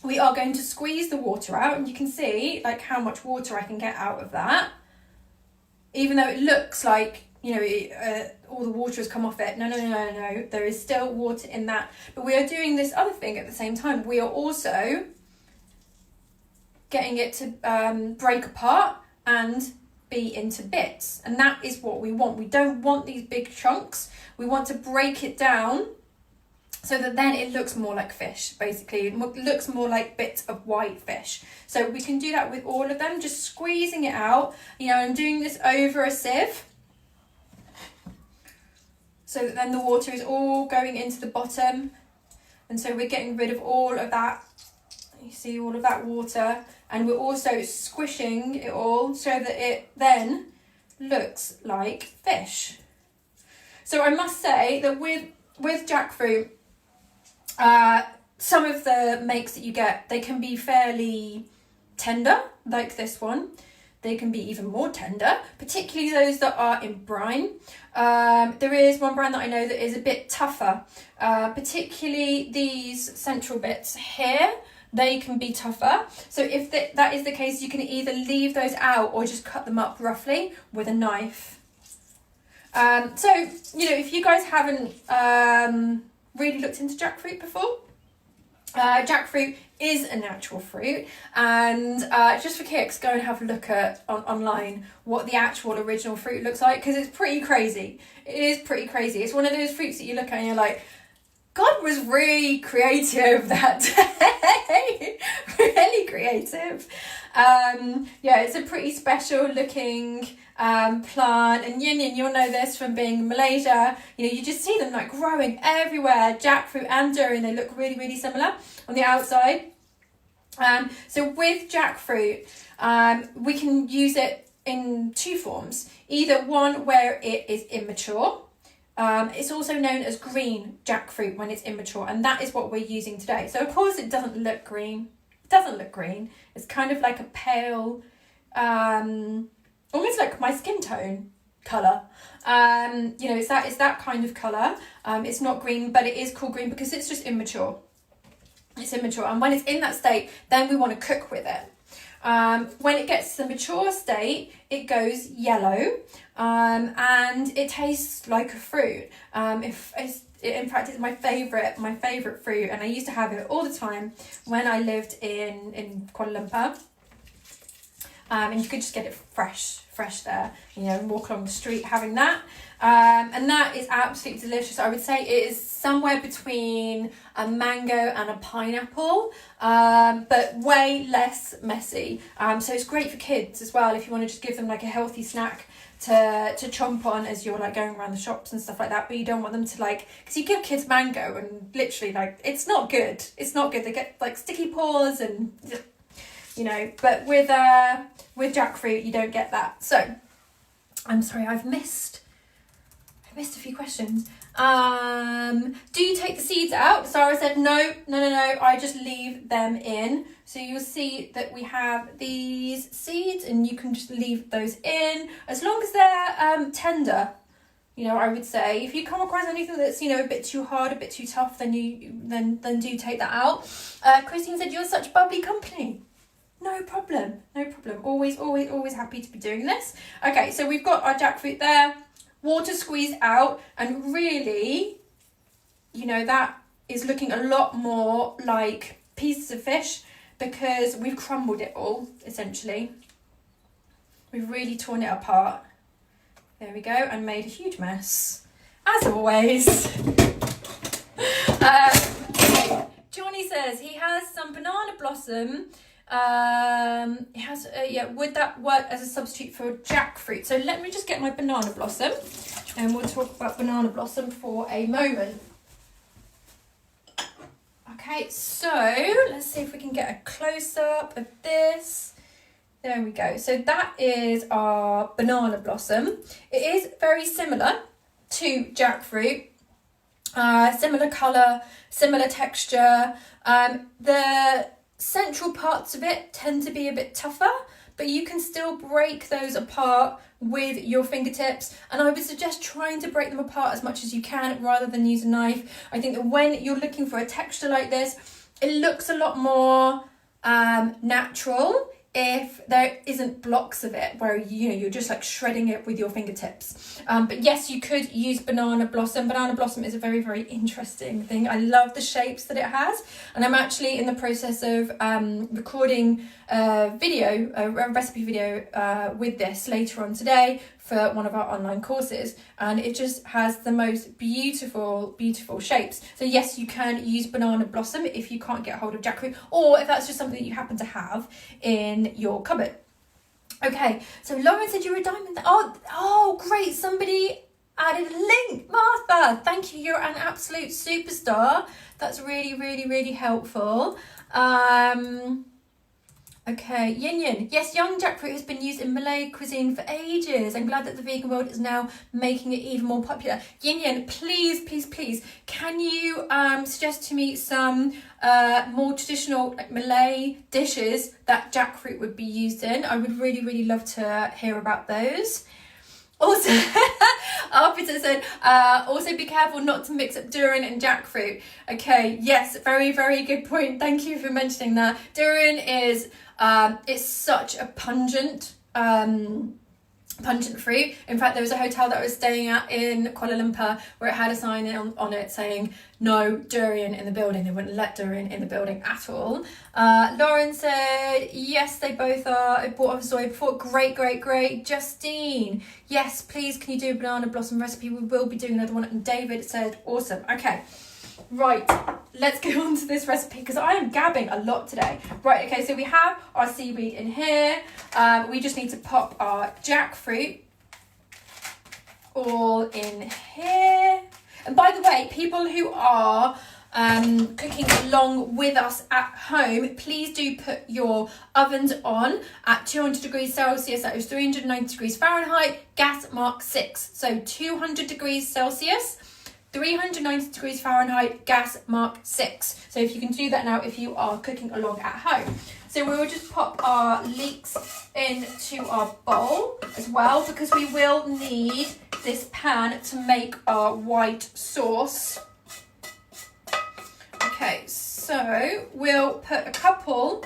we are going to squeeze the water out, and you can see like how much water I can get out of that. Even though it looks like, all the water has come off it. No. There is still water in that. But we are doing this other thing at the same time. We are also getting it to break apart and be into bits. And that is what we want. We don't want these big chunks. We want to break it down so that then it looks more like fish, basically. It looks more like bits of white fish. So we can do that with all of them, just squeezing it out. I'm doing this over a sieve, so that then the water is all going into the bottom. And so we're getting rid of all of that. You see all of that water. And we're also squishing it all so that it then looks like fish. So I must say that with jackfruit, some of the makes that you get, they can be fairly tender, like this one. They can be even more tender, particularly those that are in brine. There is one brine that I know that is a bit tougher, particularly these central bits here. They can be tougher. So if that is the case, you can either leave those out or just cut them up roughly with a knife. So, if you guys haven't really looked into jackfruit before, jackfruit is a natural fruit, and just for kicks, go and have a look at online what the actual original fruit looks like, because it's pretty crazy. It is pretty crazy. It's one of those fruits that you look at and you're like, God was really creative that day. Really creative. It's a pretty special looking plant, and you'll know this from being in Malaysia. You just see them like growing everywhere. Jackfruit and durian, they look really, really similar on the outside. So with jackfruit, we can use it in two forms. Either one where it is immature. It's also known as green jackfruit when it's immature, and that is what we're using today. So of course it doesn't look green. It doesn't look green. It's kind of like a pale, almost like my skin tone colour. It's that kind of colour. It's not green, but it is called green because it's just immature. It's immature, and when it's in that state, then we want to cook with it. When it gets to the mature state, it goes yellow, and it tastes like a fruit. In fact, it's my favourite fruit, and I used to have it all the time when I lived in Kuala Lumpur. And you could just get it fresh there, and walk along the street having that. And that is absolutely delicious. I would say it is somewhere between a mango and a pineapple, but way less messy. So it's great for kids as well, if you want to just give them like a healthy snack to chomp on as you're like going around the shops and stuff like that. But you don't want them to because you give kids mango and literally it's not good. They get like sticky paws and but with jackfruit you don't get that. So I'm sorry, I've missed a few questions. Do you take the seeds out? Sarah said no, I just leave them in. So you'll see that we have these seeds and you can just leave those in as long as they're tender. I would say if you come across anything that's a bit too hard, a bit too tough, then do take that out. Christine said you're such bubbly company. No problem. Always happy to be doing this. Okay, so we've got our jackfruit there, water squeezed out, and really, that is looking a lot more like pieces of fish because we've crumbled it all, essentially. We've really torn it apart. There we go, and made a huge mess, as always. Johnny says he has some banana blossom. Would that work as a substitute for jackfruit? So let me just get my banana blossom and we'll talk about banana blossom for a moment. Okay, so let's see if we can get a close-up of this. There we go. So that is our banana blossom. It is very similar to jackfruit. Similar colour, similar texture. The central parts of it tend to be a bit tougher, but you can still break those apart with your fingertips, and I would suggest trying to break them apart as much as you can rather than use a knife. I think that when you're looking for a texture like this, it looks a lot more natural if there isn't blocks of it where you're just like shredding it with your fingertips. But yes, you could use banana blossom. Banana blossom is a very, very interesting thing. I love the shapes that it has, and I'm actually in the process of recording a recipe video with this later on today for one of our online courses, and it just has the most beautiful shapes. So yes, you can use banana blossom if you can't get hold of jackfruit, or if that's just something that you happen to have in your cupboard. Okay, so Lauren said you're a diamond. Oh great, somebody added a link. Martha, thank you, you're an absolute superstar. That's really, really, really helpful. Okay, Yin Yin. Yes, young jackfruit has been used in Malay cuisine for ages. I'm glad that the vegan world is now making it even more popular. Yin Yin, please, can you suggest to me some more traditional Malay dishes that jackfruit would be used in? I would really, really love to hear about those. Also, Arpita said, also be careful not to mix up durian and jackfruit. Okay, yes, very, very good point. Thank you for mentioning that. Durian is, it's such a pungent fruit. In fact, there was a hotel that I was staying at in Kuala Lumpur where it had a sign on it saying no durian in the building. They wouldn't let durian in the building at all. Lauren said yes, they both are. I bought off soy before. Great. Justine, yes, please, can you do a banana blossom recipe? We will be doing another one. And David said awesome. Okay, right, let's go on to this recipe because I am gabbing a lot today. Right, okay, so we have our seaweed in here. We just need to pop our jackfruit all in here. And by the way, people who are cooking along with us at home, please do put your ovens on at 200 degrees Celsius. That is 390 degrees Fahrenheit, gas mark 6. So 200 degrees Celsius, 390 degrees Fahrenheit, gas mark 6. So if you can do that now if you are cooking along at home. So we will just pop our leeks into our bowl as well because we will need this pan to make our white sauce. Okay, so we'll put a couple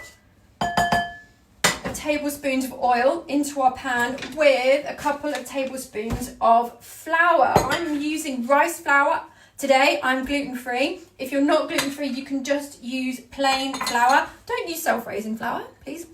of of tablespoons of oil into our pan with a couple of tablespoons of flour. I'm using rice flour today. I'm gluten-free. If you're not gluten-free, you can just use plain flour. Don't use self-raising flour, please.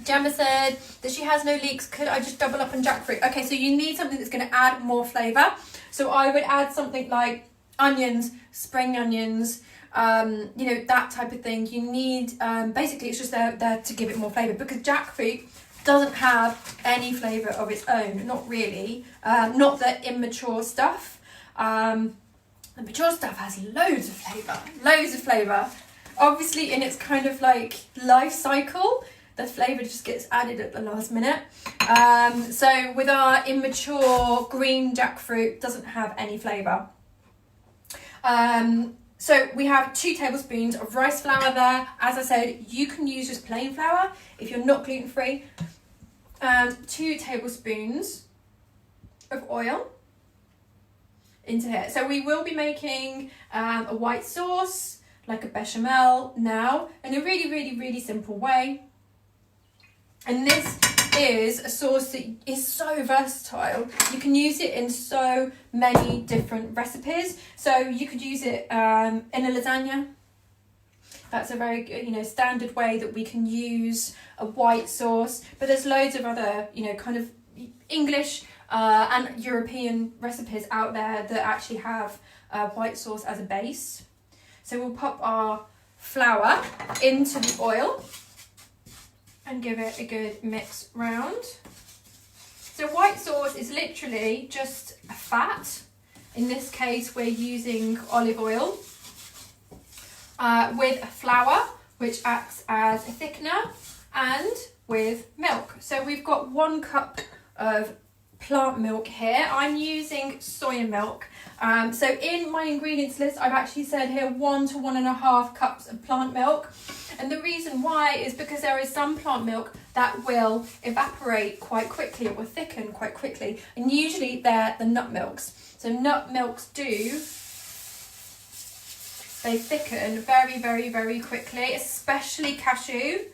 Gemma said that she has no leeks. Could I just double up on jackfruit? Okay, so you need something that's going to add more flavour. So I would add something like onions, spring onions, you know, that type of thing. You need, basically it's just there to give it more flavour, because jackfruit doesn't have any flavour of its own, not really. Not the immature stuff. The mature stuff has loads of flavour. Obviously in its kind of like life cycle, the flavour just gets added at the last minute. So with our immature green jackfruit, doesn't have any flavour. So we have 2 tablespoons of rice flour there. As I said, you can use just plain flour if you're not gluten-free. And 2 tablespoons of oil into here. So we will be making a white sauce, like a bechamel now, in a really simple way. And this is a sauce that is so versatile. You can use it in so many different recipes. So you could use it in a lasagna. That's a very, you know, standard way that we can use a white sauce. But there's loads of other, you know, kind of English and European recipes out there that actually have white sauce as a base. So we'll pop our flour into the oil and give it a good mix round. So white sauce is literally just a fat. In this case, we're using olive oil with flour, which acts as a thickener, and with milk. So we've got 1 cup of plant milk here. I'm using soya milk. So in my ingredients list, I've actually said here 1 to 1.5 cups of plant milk. And the reason why is because there is some plant milk that will evaporate quite quickly or thicken quite quickly. And usually they're the nut milks. So nut milks they thicken very quickly, especially cashew.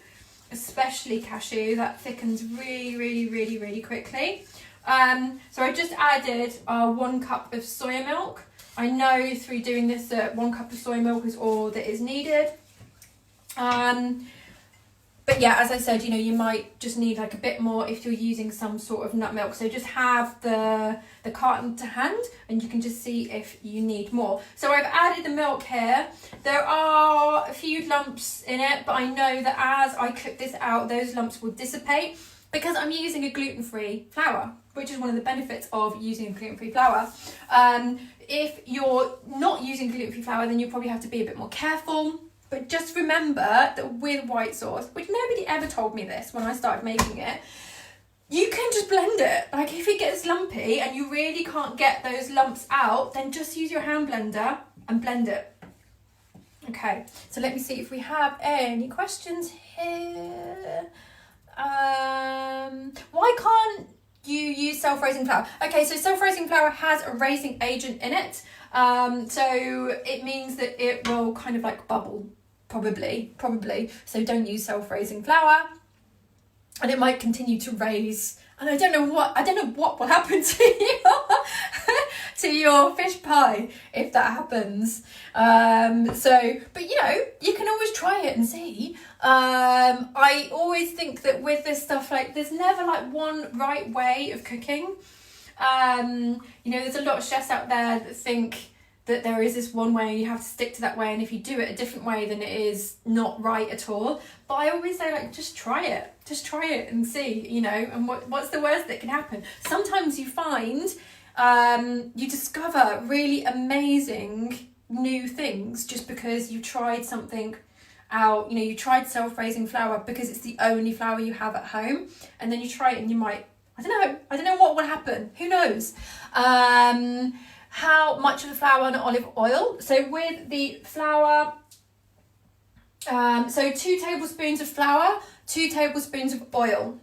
That thickens really quickly. So I just added 1 cup of soya milk. I know through doing this that 1 cup of soy milk is all that is needed. But yeah, as I said, you know, you might just need like a bit more if you're using some sort of nut milk. So just have the carton to hand and you can just see if you need more. So I've added the milk here. There are a few lumps in it, but I know that as I cook this out, those lumps will dissipate because I'm using a gluten-free flour, which is one of the benefits of using a gluten-free flour. If you're not using gluten-free flour, then you probably have to be a bit more careful. But just remember that with white sauce, which nobody ever told me this when I started making it, you can just blend it. Like if it gets lumpy and you really can't get those lumps out, then just use your hand blender and blend it. Okay, so let me see if we have any questions here. Why can't you use self-raising flour? Okay, so self-raising flour has a raising agent in it. So it means that it will kind of like bubble, probably. So don't use self-raising flour, and it might continue to raise. And I don't know what will happen to your fish pie if that happens. But you know, you can always try it and see. I always think that with this stuff, like there's never like one right way of cooking. You know, there's a lot of chefs out there that think that there is this one way and you have to stick to that way, and if you do it a different way then it is not right at all. But I always say, like, just try it and see, you know, and what's the worst that can happen. Sometimes you find you discover really amazing new things just because you tried something out. You know, you tried self-raising flour because it's the only flour you have at home, and then you try it and you might, I don't know what will happen. Who knows? How much of the flour and olive oil? So with the flour, so 2 tablespoons of flour, 2 tablespoons of oil.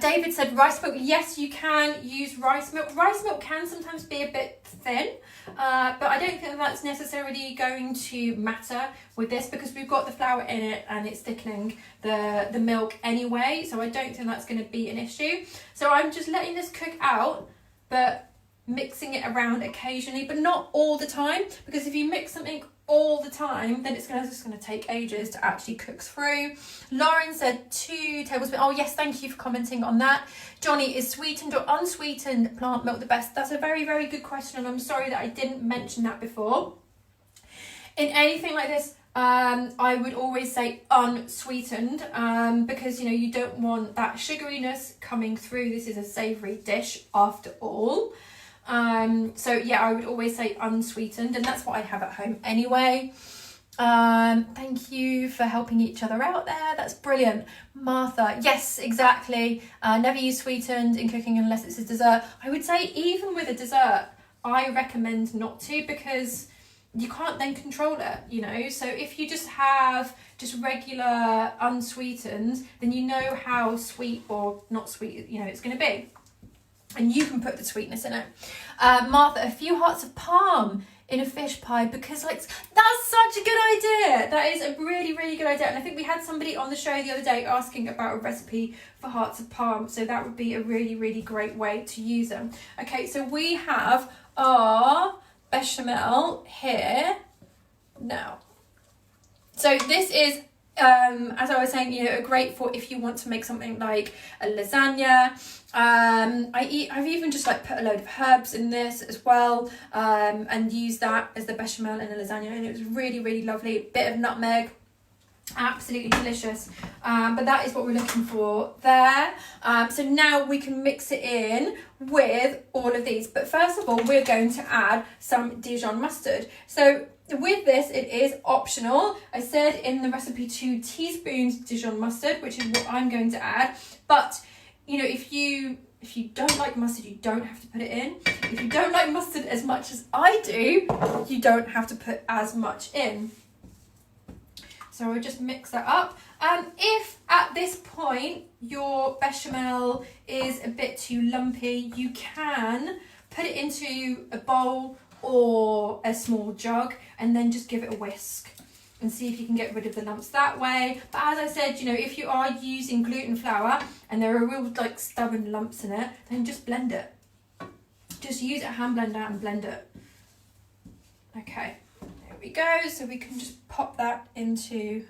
David said rice milk. Yes, you can use rice milk. Rice milk can sometimes be a bit thin, but I don't think that's necessarily going to matter with this because we've got the flour in it and it's thickening the milk anyway, so I don't think that's going to be an issue. So I'm just letting this cook out, but mixing it around occasionally, but not all the time, because if you mix something all the time, then it's just going to take ages to actually cook through. Lauren said 2 tablespoons. Oh yes, thank you for commenting on that. Johnny, is sweetened or unsweetened plant milk the best? That's a very, very good question, and I'm sorry that I didn't mention that before. In anything like this, I would always say unsweetened, because you don't want that sugariness coming through. This is a savoury dish after all. So yeah, I would always say unsweetened, and that's what I have at home anyway. Thank you for helping each other out there. That's brilliant. Martha, yes, exactly. Never use sweetened in cooking unless it's a dessert. I would say even with a dessert, I recommend not to, because you can't then control it, so if you just have regular unsweetened, then you know how sweet or not sweet it's going to be. And you can put the sweetness in it. Martha, a few hearts of parm in a fish pie, because that's such a good idea. That is a really, really good idea. And I think we had somebody on the show the other day asking about a recipe for hearts of parm. So that would be a really, really great way to use them. Okay, so we have our bechamel here now. So this is, as I was saying, great for if you want to make something like a lasagna. I've even just put a load of herbs in this as well, and use that as the bechamel in a lasagna, and it was really, really lovely. Bit of nutmeg, absolutely delicious. But that is what we're looking for there. So now we can mix it in with all of these. But first of all, we're going to add some Dijon mustard. So with this, it is optional. I said in the recipe 2 teaspoons Dijon mustard, which is what I'm going to add. But if you don't like mustard, you don't have to put it in. If you don't like mustard as much as I do, you don't have to put as much in. So I'll just mix that up. If at this point your bechamel is a bit too lumpy, you can put it into a bowl or a small jug and then just give it a whisk and see if you can get rid of the lumps that way. But as I said, if you are using gluten flour and there are real stubborn lumps in it, then just blend it. Just use a hand blender and blend it. Okay, there we go. So we can just pop that into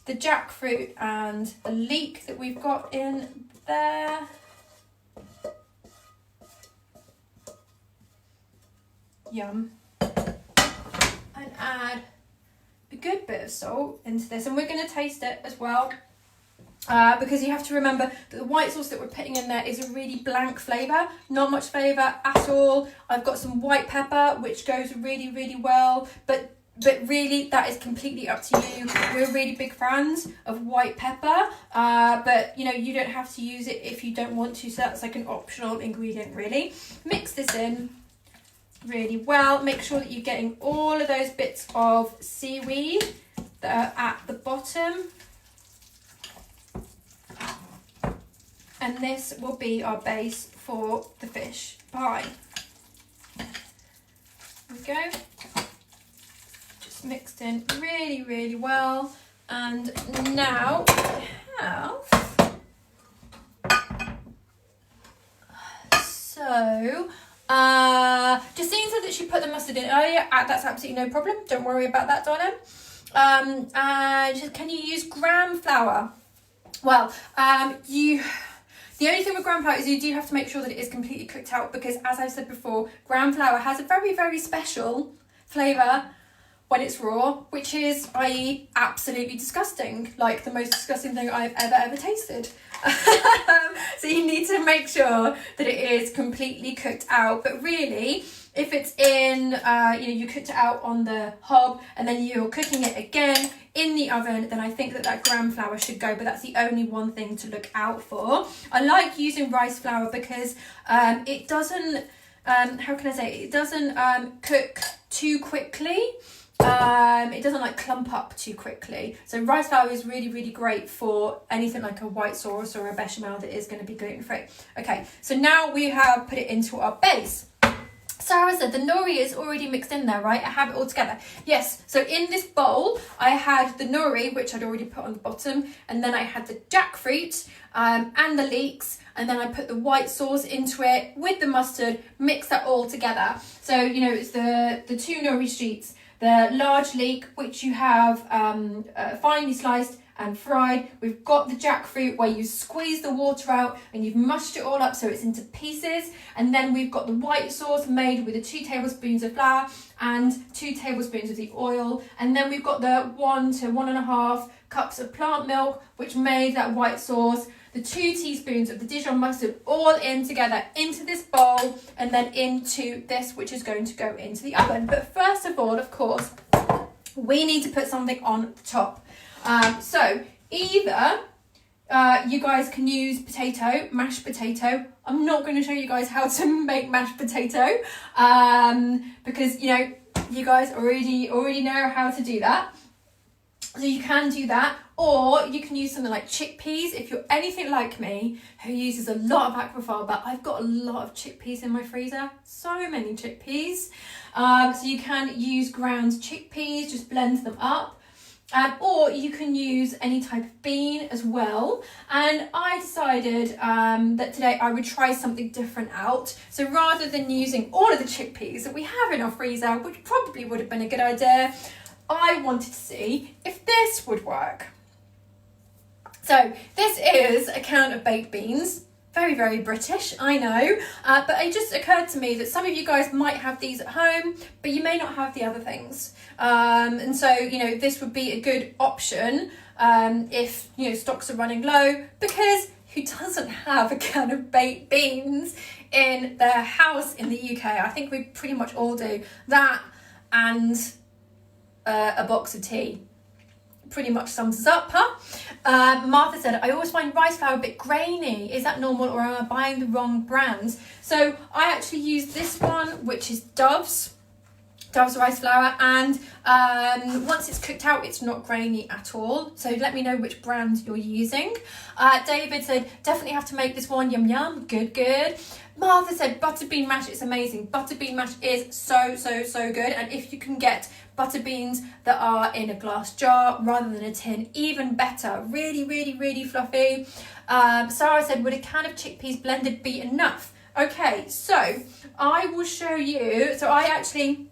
the jackfruit and the leek that we've got in there. Yum. And add a good bit of salt into this, and we're going to taste it as well, because you have to remember that the white sauce that we're putting in there is a really blank flavour, not much flavour at all. I've got some white pepper which goes really, really well, but really that is completely up to you. We're really big fans of white pepper, but you don't have to use it if you don't want to, so that's an optional ingredient really. Mix this in really well. Make sure that you're getting all of those bits of seaweed that are at the bottom, and this will be our base for the fish pie. There we go, just mixed in really, really well. And now we have, so Justine said that she put the mustard in earlier. That's absolutely no problem. Don't worry about that, darling. And she said, can you use gram flour? Well, the only thing with gram flour is you do have to make sure that it is completely cooked out, because as I've said before, gram flour has a very, very special flavour when it's raw, which is, i.e., absolutely disgusting, like the most disgusting thing I've ever tasted. So you need to make sure that it is completely cooked out. But really, if it's in, you cooked it out on the hob and then you're cooking it again in the oven, then I think that gram flour should go, but that's the only one thing to look out for. I like using rice flour because it doesn't, it doesn't cook too quickly. it doesn't like clump up too quickly. So rice flour is really, really great for anything like a white sauce or a bechamel that is going to be gluten-free. Okay, so now we have put it into our base. Sarah said the nori is already mixed in there, right? I have it all together. Yes, so in this bowl, I had the nori, which I'd already put on the bottom, and then I had the jackfruit and the leeks, and then I put the white sauce into it with the mustard, mix that all together. So, you know, it's the two nori sheets, the large leek, which you have finely sliced and fried. We've got the jackfruit where you squeeze the water out and you've mushed it all up so it's into pieces. And then we've got the white sauce made with the 2 tablespoons of flour and 2 tablespoons of the oil. And then we've got the 1 to 1.5 cups of plant milk, which made that white sauce. The 2 teaspoons of the Dijon mustard all in together into this bowl and then into this, which is going to go into the oven. But first of all, of course, we need to put something on the top. So either you guys can use potato, mashed potato. I'm not going to show you guys how to make mashed potato because, you know, you guys already know how to do that. So you can do that, or you can use something like chickpeas. If you're anything like me, who uses a lot of aquafaba, I've got a lot of chickpeas in my freezer, so many chickpeas. So you can use ground chickpeas, just blend them up. Or you can use any type of bean as well. And I decided that today I would try something different out. So rather than using all of the chickpeas that we have in our freezer, which probably would have been a good idea, I wanted to see if this would work. So this is a can of baked beans. Very, very British, I know. But it just occurred to me that some of you guys might have these at home, but you may not have the other things. And so, you know, this would be a good option if, you know, stocks are running low, because who doesn't have a can of baked beans in their house in the UK? I think we pretty much all do. That and a box of tea. Pretty much sums us up, huh? Martha said, I always find rice flour a bit grainy. Is that normal, or am I buying the wrong brands? So I actually use this one, which is Dove's rice flour, and once it's cooked out, it's not grainy at all. So let me know which brand you're using. David said, definitely have to make this one. Yum yum. Good. Martha said, butter bean mash is amazing. Butter bean mash is so good. And if you can get butter beans that are in a glass jar rather than a tin, even better. Really fluffy. Sarah said, would a can of chickpeas blended be enough? Okay, so I will show you. So I actually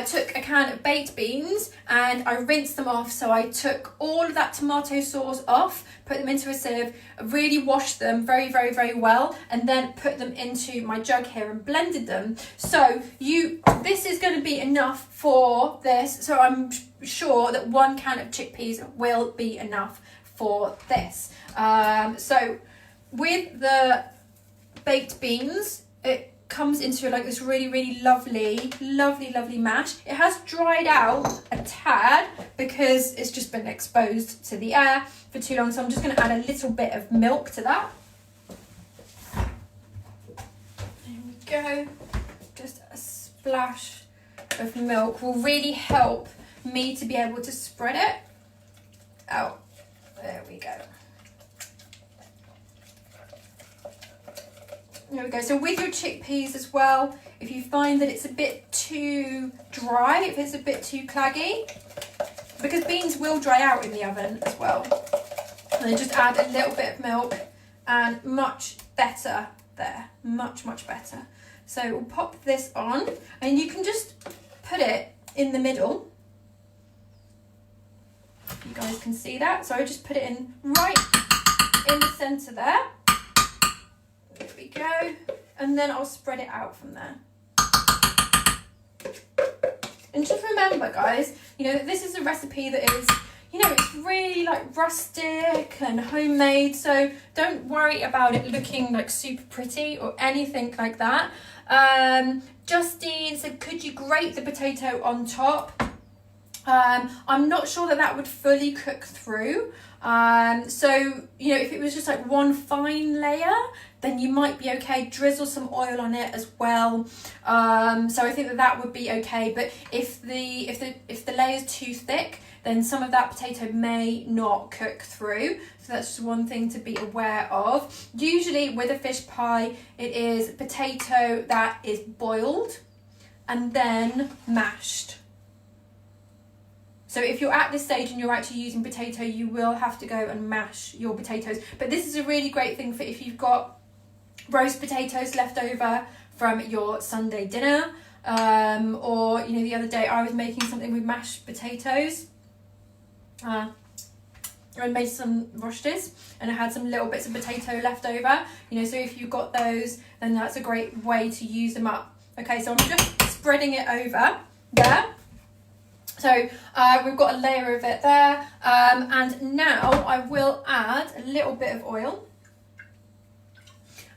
took a can of baked beans and I rinsed them off. So I took all of that tomato sauce off, put them into a sieve, really washed them very well, and then put them into my jug here and blended them. So this is going to be enough for this. So I'm sure that 1 can of chickpeas will be enough for this. So with the baked beans, it comes into like this really lovely mash. It has dried out a tad because it's just been exposed to the air for too long, so I'm just going to add a little bit of milk to that. There we go. Just a splash of milk will really help me to be able to spread it out. There we go. There we go. So with your chickpeas as well, if you find that it's a bit too dry, if it's a bit too claggy, because beans will dry out in the oven as well, and then just add a little bit of milk and much better there, much better. So we'll pop this on and you can just put it in the middle. You guys can see that. So I just put it in right in the centre there. There we go, and then I'll spread it out from there. And just remember, guys, you know, this is a recipe that is, you know, it's really like rustic and homemade, so don't worry about it looking like super pretty or anything like that. Justine said, could you grate the potato on top? I'm not sure that would fully cook through. So, if it was just like one fine layer, then you might be okay. Drizzle some oil on it as well. So I think that would be okay. But if the layer is too thick, then some of that potato may not cook through. So that's just one thing to be aware of. Usually with a fish pie, it is potato that is boiled and then mashed. So if you're at this stage and you're actually using potato, you will have to go and mash your potatoes. But this is a really great thing for if you've got roast potatoes left over from your Sunday dinner. Or, the other day I was making something with mashed potatoes. I made some roasties and I had some little bits of potato left over. So if you've got those, then that's a great way to use them up. Okay, so I'm just spreading it over there. So we've got a layer of it there, and now I will add a little bit of oil,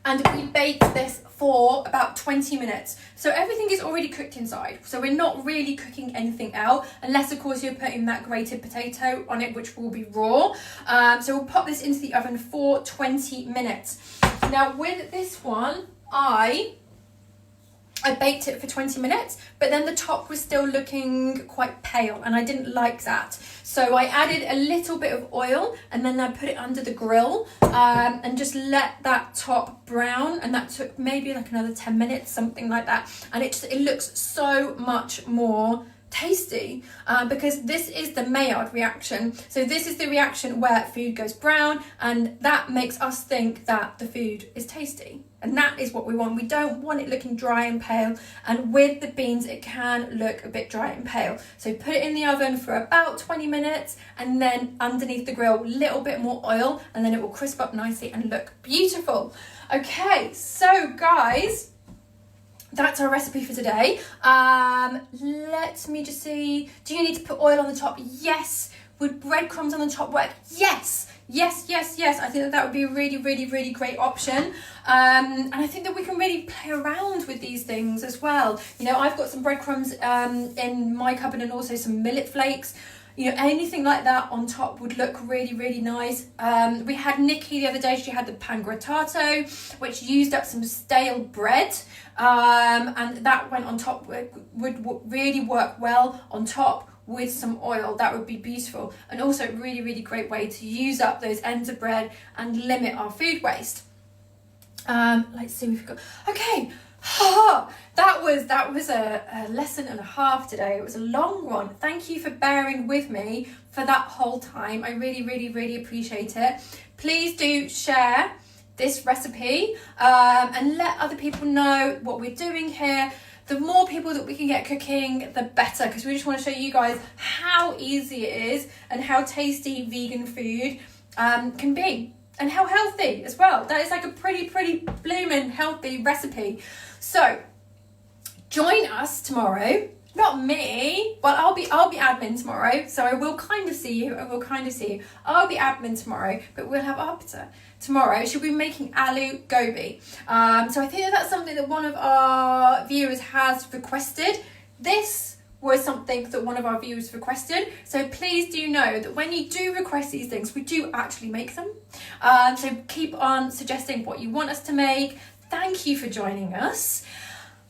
and we bake this for about 20 minutes. So everything is already cooked inside, so we're not really cooking anything out, unless of course you're putting that grated potato on it, which will be raw. So we'll pop this into the oven for 20 minutes. Now with this one, I baked it for 20 minutes, but then the top was still looking quite pale and I didn't like that. So I added a little bit of oil and then I put it under the grill and just let that top brown, and that took maybe like another 10 minutes, something like that. And it looks so much more tasty because this is the Maillard reaction. So this is the reaction where food goes brown, and that makes us think that the food is tasty. And that is what we want. We don't want it looking dry and pale. And with the beans, it can look a bit dry and pale. So put it in the oven for about 20 minutes, and then underneath the grill, a little bit more oil, and then it will crisp up nicely and look beautiful. Okay, so guys, that's our recipe for today. Let me just see. Do you need to put oil on the top? Yes. Would breadcrumbs on the top work? Yes. Yes. I think that would be a really, really, really great option. And I think that we can really play around with these things as well. I've got some breadcrumbs in my cupboard, and also some millet flakes. Anything like that on top would look really, really nice. We had Nikki the other day, she had the pan grattato, which used up some stale bread. And that went on top, would really work well on top with some oil. That would be beautiful, and also really, really great way to use up those ends of bread and limit our food waste. Let's see, we've got, okay. That was a lesson and a half today. It was a long one. Thank you for bearing with me for that whole time. I really, really, really appreciate it. Please do share this recipe and let other people know what we're doing here. The more people that we can get cooking, the better, because we just want to show you guys how easy it is and how tasty vegan food can be, and how healthy as well. That is like a pretty blooming healthy recipe. So join us tomorrow. Not me, but I'll be admin tomorrow, so I will kind of see you. I'll be admin tomorrow, but we'll have Arpita tomorrow. She'll be making aloo gobi. So I think that's something that one of our viewers has requested. This was something that one of our viewers requested. So please do know that when you do request these things, we do actually make them. So keep on suggesting what you want us to make. Thank you for joining us.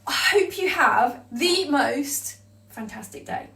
I hope you have the most fantastic day.